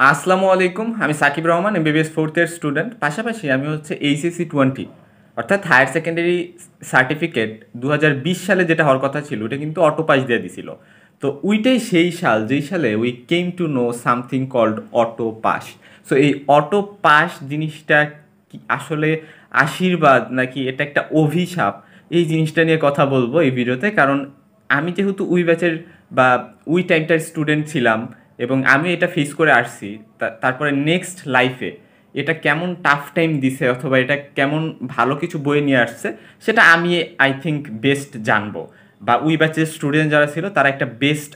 আসসালামু আলাইকুম। আমি Sakib Rahman, MBBS fourth year student. পাশাপাশি আমি হচ্ছে এইচএসসি 20 অর্থাৎ হায়ার সেকেন্ডারি সার্টিফিকেট 2020 সালে যেটা হওয়ার কথা ছিল ওটা কিন্তু অটো পাস দিয়ে দিছিল। তো ওইটাই সেই সাল যেই সালে we came to know something called auto pass. So এই অটো পাস জিনিসটা কি আসলে আশীর্বাদ নাকি এটা একটা অভিশাপ, এই জিনিসটা নিয়ে কথা বলবো এই ভিডিওতে। কারণ আমি যেহেতু উই ব্যাচের বা উই টাইমটার স্টুডেন্ট ছিলাম এবং আমি এটা ফেস করে আসছি, তারপরে নেক্সট লাইফে এটা কেমন টাফ টাইম দিছে অথবা এটা কেমন ভালো কিছু বয়ে নিয়ে আসছে সেটা আমি আই থিঙ্ক বেস্ট জানবো, বা উই ব্যাচের স্টুডেন্ট যারা ছিল তারা একটা বেস্ট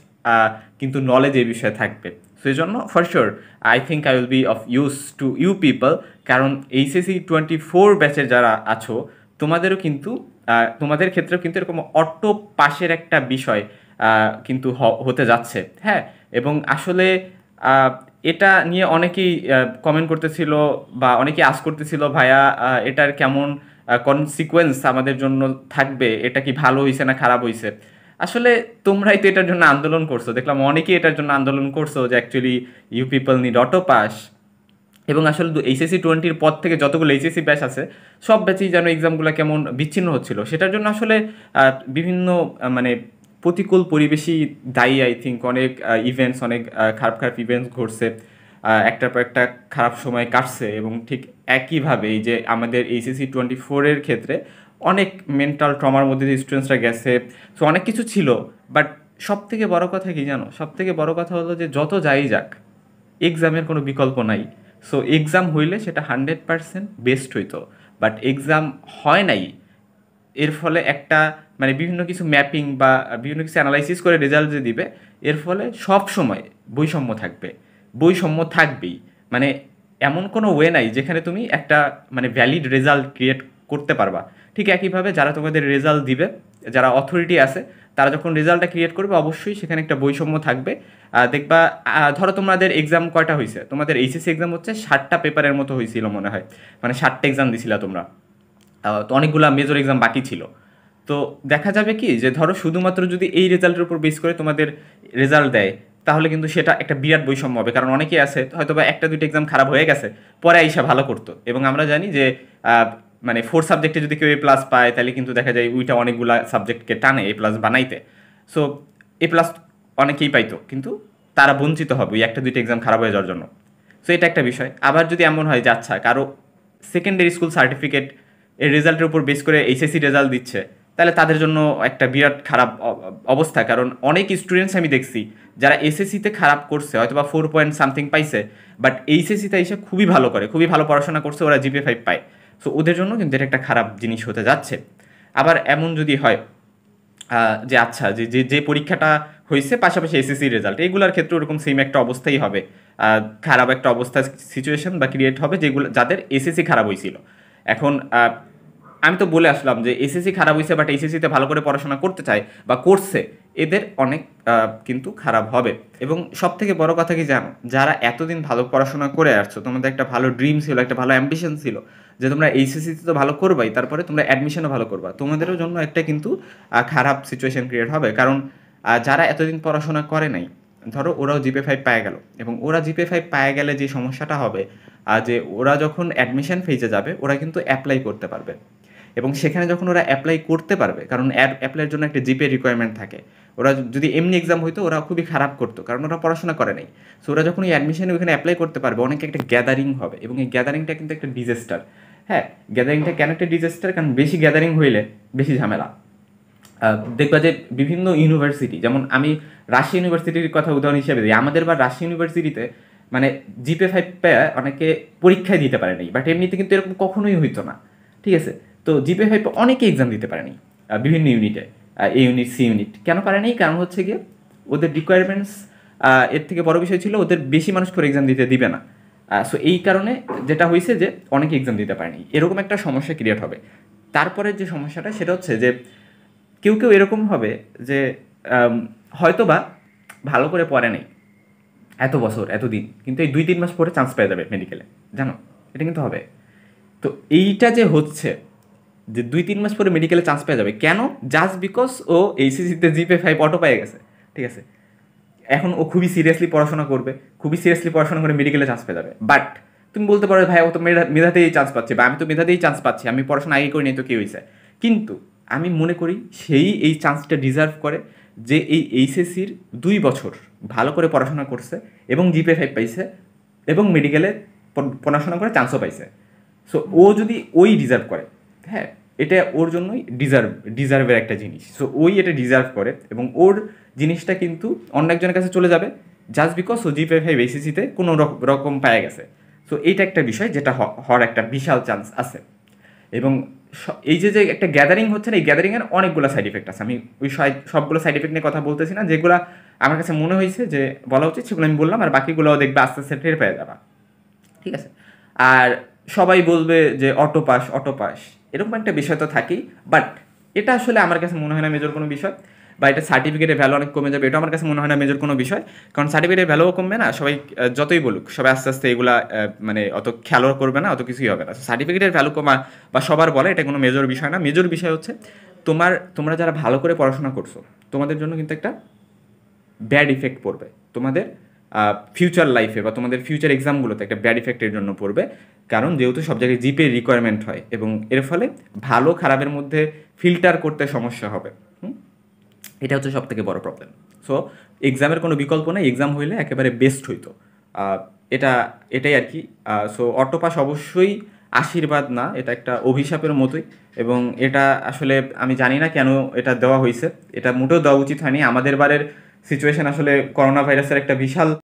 কিন্তু নলেজ এই বিষয়ে থাকবে। সেই জন্য for sure I think I will be of use to you people. কারণ এইচএসসি 24 ব্যাচের যারা আছো তোমাদেরও কিন্তু তোমাদের ক্ষেত্রেও কিন্তু এরকম অটো পাসের একটা বিষয় কিন্তু হতে যাচ্ছে। হ্যাঁ, এবং আসলে আহ, এটা নিয়ে অনেকেই কমেন্ট করতেছিল বা অনেকেই আস করতেছিল, ভাইয়া এটার কেমন কনসিকুয়েন্স আমাদের জন্য থাকবে, এটা কি ভালো হয়েছে না খারাপ হয়েছে। আসলে তোমরাই তো এটার জন্য আন্দোলন করছো, দেখলাম অনেকেই এটার জন্য আন্দোলন করছো যে actually you people need auto pass. এবং আসলে এইচএসসি 20 পর থেকে যতগুলো এইচএসসি ব্যাচ আছে সব ব্যাচেই যেন এক্সামগুলো কেমন বিচ্ছিন্ন হচ্ছিল, সেটার জন্য আসলে বিভিন্ন মানে প্রতিকূল পরিবেশই দায়ী। আই থিঙ্ক অনেক ইভেন্টস, অনেক খারাপ খারাপ ইভেন্টস ঘটছে, একটার পর একটা খারাপ সময় কাটছে। এবং ঠিক একইভাবে এই যে আমাদের এইচএসসি 24-এর ক্ষেত্রে অনেক মেন্টাল ট্রমার মধ্যে যে স্টুডেন্টসরা গেছে, সো অনেক কিছু ছিল। বাট সব থেকে বড় কথা কি জানো, সব থেকে বড় কথা হলো যে যত যাই যাক এক্সামের কোনো বিকল্প নাই। সো এক্সাম হইলে সেটা 100% বেস্ট হইতো, বাট এক্সাম হয় নাই। এর ফলে একটা মানে বিভিন্ন কিছু ম্যাপিং বা বিভিন্ন কিছু অ্যানালাইসিস করে রেজাল্ট যে দিবে, এর ফলে সব সময় বৈষম্য থাকবে, বৈষম্য থাকবেই। মানে এমন কোনো ওয়ে নাই যেখানে তুমি একটা মানে ভ্যালিড রেজাল্ট ক্রিয়েট করতে পারবা। ঠিক একইভাবে যারা তোমাদের রেজাল্ট দিবে, যারা অথরিটি আছে, তারা যখন রেজাল্টটা ক্রিয়েট করবে অবশ্যই সেখানে একটা বৈষম্য থাকবে। দেখবা ধরো তোমাদের এক্সাম কয়টা হয়েছে, তোমাদের এইচএসসি এক্সাম হচ্ছে 60টা পেপারের মতো হয়েছিল মনে হয়, মানে 60টা এক্সাম দিছিলা তোমরা। তো অনেকগুলা মেজর এক্সাম বাকি ছিল। তো দেখা যাবে কি যে ধরো শুধুমাত্র যদি এই রেজাল্টের উপর বেস করে তোমাদের রেজাল্ট দেয়, তাহলে কিন্তু সেটা একটা বিরাট বৈষম্য হবে। কারণ অনেকেই আছে হয়তো বা একটা দুইটা এক্সাম খারাপ হয়ে গেছে, পরে আইসা ভালো করতো। এবং আমরা জানি যে মানে 4 সাবজেক্টে যদি কেউ A+ পায় তাহলে কিন্তু দেখা যায় ওইটা অনেকগুলা সাবজেক্টকে টানে A+ বানাইতে। সো A+ অনেকেই পাইতো, কিন্তু তারা বঞ্চিত হবে ওই একটা দুইটা এক্সাম খারাপ হয়ে যাওয়ার জন্য। সো এটা একটা বিষয়। আবার যদি এমন হয় যে আচ্ছা কারো সেকেন্ডারি স্কুল সার্টিফিকেট এর রেজাল্টের উপর বেস করে এইচএসসি রেজাল্ট দিচ্ছে, তাহলে তাদের জন্য একটা বিরাট খারাপ অবস্থা। কারণ অনেক স্টুডেন্টস আমি দেখছি যারা এসএসসিতে খারাপ করছে, হয়তো বা 4 পয়েন্ট সামথিং পাইছে, বাট এইচএসসিতে এসে খুবই ভালো করে, খুবই ভালো পড়াশোনা করছে, ওরা জিপিএ 5 পায়। সো ওদের জন্য কিন্তু এটা একটা খারাপ জিনিস হতে যাচ্ছে। আবার এমন যদি হয় যে আচ্ছা যে যে যে পরীক্ষাটা হয়েছে পাশাপাশি এসএসসি রেজাল্ট, এগুলোর ক্ষেত্রে ওরকম সেম একটা অবস্থাই হবে। খারাপ একটা অবস্থা সিচুয়েশন বা ক্রিয়েট হবে যেগুলো যাদের এসএসসি খারাপ হয়েছিল। এখন আমি তো বলে আসলাম যে এসএসসি খারাপ হয়েছে বাট এসএসসিতে ভালো করে পড়াশোনা করতে চায় বা করছে, এদের অনেক কিন্তু খারাপ হবে। এবং সব থেকে বড় কথা কি জানো, যারা এতদিন ভালো পড়াশোনা করে আসছো, তোমাদের একটা ভালো ড্রিম ছিল, একটা ভালো অ্যাম্বিশন ছিল যে তোমরা এইচএসসিতে তো ভালো করবাই, তারপরে তোমরা অ্যাডমিশনও ভালো করবা, তোমাদেরও জন্য একটা কিন্তু খারাপ সিচুয়েশন ক্রিয়েট হবে। কারণ যারা এতদিন পড়াশোনা করে নাই, ধরো ওরাও জিপিএ 5 পেয়ে গেল, এবং ওরা জিপিএ 5 পেয়ে গেলে যে সমস্যাটা হবে যে ওরা যখন অ্যাডমিশন ফেজে যাবে ওরা কিন্তু অ্যাপ্লাই করতে পারবে। এবং সেখানে যখন ওরা অ্যাপ্লাই করতে পারবে, কারণ অ্যাপ্লাইয়ের জন্য একটা জিপিএ রিকোয়ারমেন্ট থাকে, ওরা যদি এমনি এক্সাম হইতো ওরা খুবই খারাপ করতো কারণ ওরা পড়াশোনা করে নাই। সো ওরা যখন এই অ্যাডমিশনে ওইখানে অ্যাপ্লাই করতে পারবে, অনেক একটা গ্যাদারিং হবে, এবং এই গ্যাদারিংটা কিন্তু একটা ডিজাস্টার। হ্যাঁ, গ্যাদারিংটা কেন একটা ডিজাস্টার, কারণ বেশি গ্যাদারিং হইলে বেশি ঝামেলা। দেখবা যে বিভিন্ন ইউনিভার্সিটি, যেমন আমি রাজশাহী ইউনিভার্সিটির কথা উদাহরণ হিসেবে দিই, আমাদের বা রাজশাহী ইউনিভার্সিটিতে মানে জিপিএ 5 পেয়ে অনেকে পরীক্ষায় দিতে পারে নাই, বাট এমনিতে কিন্তু এরকম কখনোই হইতো না। ঠিক আছে, তো জিপিএ 5 অনেকে এক্সাম দিতে পারেনি বিভিন্ন ইউনিটে, এ ইউনিট সি ইউনিট কেন পারেনি, কারণ হচ্ছে গিয়ে ওদের রিকোয়ারমেন্টস, এর থেকে বড় বিষয় ছিল ওদের বেশি মানুষ করে এক্সাম দিতে দিবে না। সো এই কারণে যেটা হয়েছে যে অনেকে এক্সাম দিতে পারেনি, এরকম একটা সমস্যা ক্রিয়েট হবে। তারপরে যে সমস্যাটা সেটা হচ্ছে যে কেউ কেউ এরকম হবে যে হয়তো বা ভালো করে পড়ে নেই এত বছর এতদিন, কিন্তু এই 2-3 মাস পরে চান্স পেয়ে যাবে মেডিকেলে, জানো এটা কিন্তু হবে। তো এইটা যে হচ্ছে যে 2-3 মাস পরে মেডিকেলে চান্স পেয়ে যাবে, কেন? জাস্ট বিকজ ও এইচএসসিতে জিপিএ 5 অটো পেয়ে গেছে। ঠিক আছে, এখন ও খুবই সিরিয়াসলি পড়াশোনা করবে, খুবই সিরিয়াসলি পড়াশোনা করে মেডিকেলে চান্স পেয়ে যাবে। বাট তুমি বলতে পারো ভাই ও তো মেধাতেই চান্স পাচ্ছে, বা আমি তো মেধাতেই চান্স পাচ্ছি, আমি পড়াশোনা আগে করি নাই তো কি হয়েছে। কিন্তু আমি মনে করি সেই এই চান্সটা ডিজার্ভ করে যে এই এইচএসসির 2 বছর ভালো করে পড়াশোনা করছে এবং জিপিএ 5 পাইছে এবং মেডিকেলে পড়াশোনা করে চান্সও পাইছে। সো ও যদি ওই ডিজার্ভ করে, হ্যাঁ এটা ওর জন্যই ডিজার্ভের একটা জিনিস। সো ওই এটা ডিজার্ভ করে এবং ওর জিনিসটা কিন্তু অন্য একজনের কাছে চলে যাবে জাস্ট বিকজ ও জিপিএ 5 এইচএসসিতে কোনো রকম পায়ে গেছে। সো এইটা একটা বিষয় যেটা হওয়ার একটা বিশাল চান্স আছে। এবং এই যে একটা গ্যাদারিং হচ্ছে না, এই গ্যাদারিংয়ের অনেকগুলো সাইড ইফেক্ট আছে। আমি ওই সবগুলো সাইড ইফেক্ট নিয়ে কথা বলতেছি না, যেগুলো আমার কাছে মনে হয়েছে যে বলা উচিত সেগুলো আমি বললাম, আর বাকিগুলোও দেখবে আস্তে আস্তে টের পেয়ে যাবা, ঠিক আছে। আর সবাই বলবে যে অটো পাস এরকম একটা বিষয় তো থাকেই, বাট এটা আসলে আমার কাছে মনে হয় না মেজর কোনো বিষয়, বা এটা সার্টিফিকেটের ভ্যালু অনেক কমে যাবে, এটা আমার কাছে মনে হয় না মেজর কোনো বিষয়। কারণ সার্টিফিকেটের ভ্যালুও কমবে না, সবাই যতই বলুক সবাই আস্তে আস্তে এগুলা মানে অত খেয়ালও করবে না, অত কিছুই হবে না। সার্টিফিকেটের ভ্যালু কমা বা সবার বলে এটা কোনো মেজর বিষয় না। মেজর বিষয় হচ্ছে তোমরা যারা ভালো করে পড়াশোনা করছো তোমাদের জন্য কিন্তু একটা ব্যাড ইফেক্ট পড়বে, তোমাদের ফিউচার লাইফে বা তোমাদের ফিউচার এক্সামগুলোতে একটা ব্যাড ইফেক্টের জন্য পড়বে। কারণ যেহেতু সব জায়গায় জিপে রিকোয়ারমেন্ট হয় এবং এর ফলে ভালো খারাপের মধ্যে ফিল্টার করতে সমস্যা হবে। এটা হচ্ছে সব থেকে বড় প্রবলেম। সো এক্সামের কোনো বিকল্প নেই, এক্সাম হইলে একেবারে বেস্ট হইতো, এটাই আর কি। সো অটো পাস অবশ্যই আশীর্বাদ না, এটা একটা অভিশাপের মতোই। এবং এটা আসলে আমি জানি না কেন এটা দেওয়া হয়েছে, এটা মোটেও দেওয়া উচিত হয়নি। আমাদের বারের সিচুয়েশন আসলে করোনা ভাইরাসের একটা বিশাল